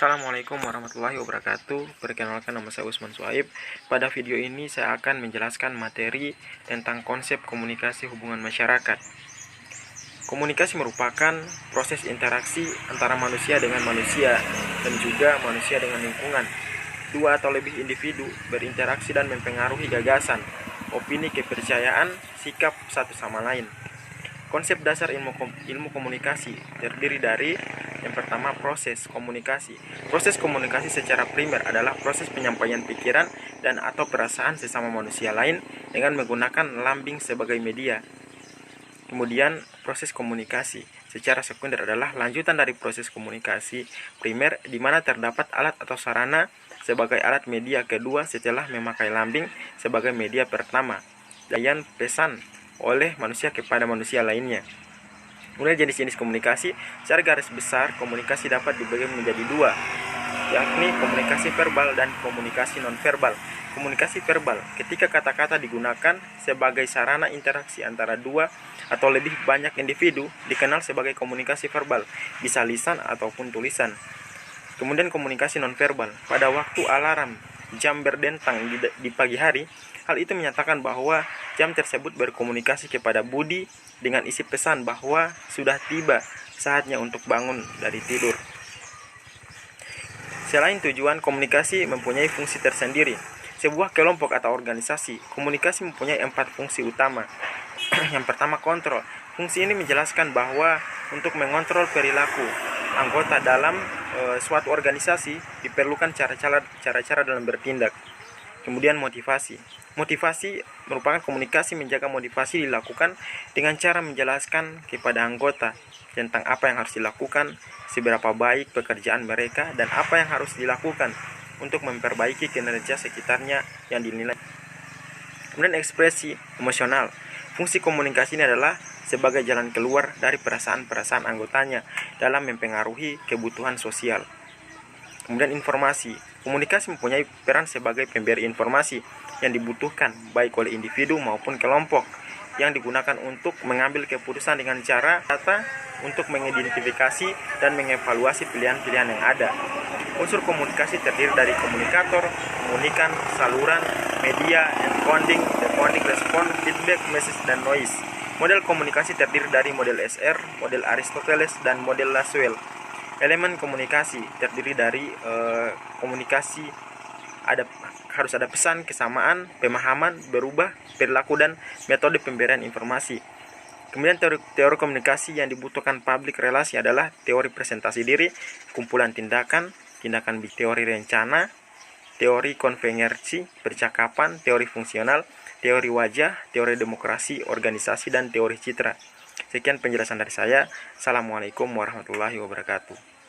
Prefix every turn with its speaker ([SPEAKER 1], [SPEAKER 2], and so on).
[SPEAKER 1] Assalamualaikum warahmatullahi wabarakatuh. Perkenalkan, nama saya Usman Suhaib. Pada video ini saya akan menjelaskan materi tentang konsep komunikasi hubungan masyarakat. Komunikasi merupakan proses interaksi antara manusia dengan manusia dan juga manusia dengan lingkungan. Dua atau lebih individu berinteraksi dan mempengaruhi gagasan, opini, kepercayaan, sikap satu sama lain. Konsep dasar ilmu komunikasi terdiri dari yang pertama, proses komunikasi. Proses komunikasi secara primer adalah proses penyampaian pikiran dan atau perasaan sesama manusia lain dengan menggunakan lambing sebagai media. Kemudian, proses komunikasi secara sekunder adalah lanjutan dari proses komunikasi primer di mana terdapat alat atau sarana sebagai alat media kedua setelah memakai lambing sebagai media pertama. Dan pesan oleh manusia kepada manusia lainnya. Kemudian jenis-jenis komunikasi, secara garis besar komunikasi dapat dibagi menjadi dua, yakni komunikasi verbal dan komunikasi nonverbal. Komunikasi verbal, ketika kata-kata digunakan sebagai sarana interaksi antara dua atau lebih banyak individu, dikenal sebagai komunikasi verbal, bisa lisan ataupun tulisan. Kemudian komunikasi nonverbal, pada waktu alarm jam berdentang di pagi hari, hal itu menyatakan bahwa jam tersebut berkomunikasi kepada budi dengan isi pesan bahwa sudah tiba saatnya untuk bangun dari tidur. Selain tujuan, komunikasi mempunyai fungsi tersendiri. Sebuah kelompok atau organisasi, komunikasi mempunyai 4 fungsi utama. Yang pertama, kontrol. Fungsi ini menjelaskan bahwa untuk mengontrol perilaku anggota dalam suatu organisasi diperlukan cara-cara dalam bertindak. Kemudian motivasi. Motivasi merupakan komunikasi menjaga motivasi dilakukan dengan cara menjelaskan kepada anggota tentang apa yang harus dilakukan, seberapa baik pekerjaan mereka, dan apa yang harus dilakukan untuk memperbaiki kinerja sekitarnya yang dinilai. Kemudian ekspresi emosional. Fungsi komunikasi ini adalah sebagai jalan keluar dari perasaan-perasaan anggotanya dalam mempengaruhi kebutuhan sosial. Kemudian informasi. Komunikasi mempunyai peran sebagai pemberi informasi yang dibutuhkan baik oleh individu maupun kelompok yang digunakan untuk mengambil keputusan dengan cara data untuk mengidentifikasi dan mengevaluasi pilihan-pilihan yang ada. Unsur komunikasi terdiri dari komunikator, komunikan, saluran, media, encoding, decoding, respon, feedback, message, dan noise. Model komunikasi terdiri dari model SR, model Aristoteles, dan model Laswell. Elemen komunikasi terdiri dari komunikasi harus ada pesan, kesamaan, pemahaman, berubah, perilaku, dan metode pemberian informasi. Kemudian teori komunikasi yang dibutuhkan public relasi adalah teori presentasi diri, kumpulan tindakan teori rencana, teori konvergensi, percakapan, teori fungsional, teori wajah, teori demokrasi, organisasi, dan teori citra. Sekian penjelasan dari saya. Assalamualaikum warahmatullahi wabarakatuh.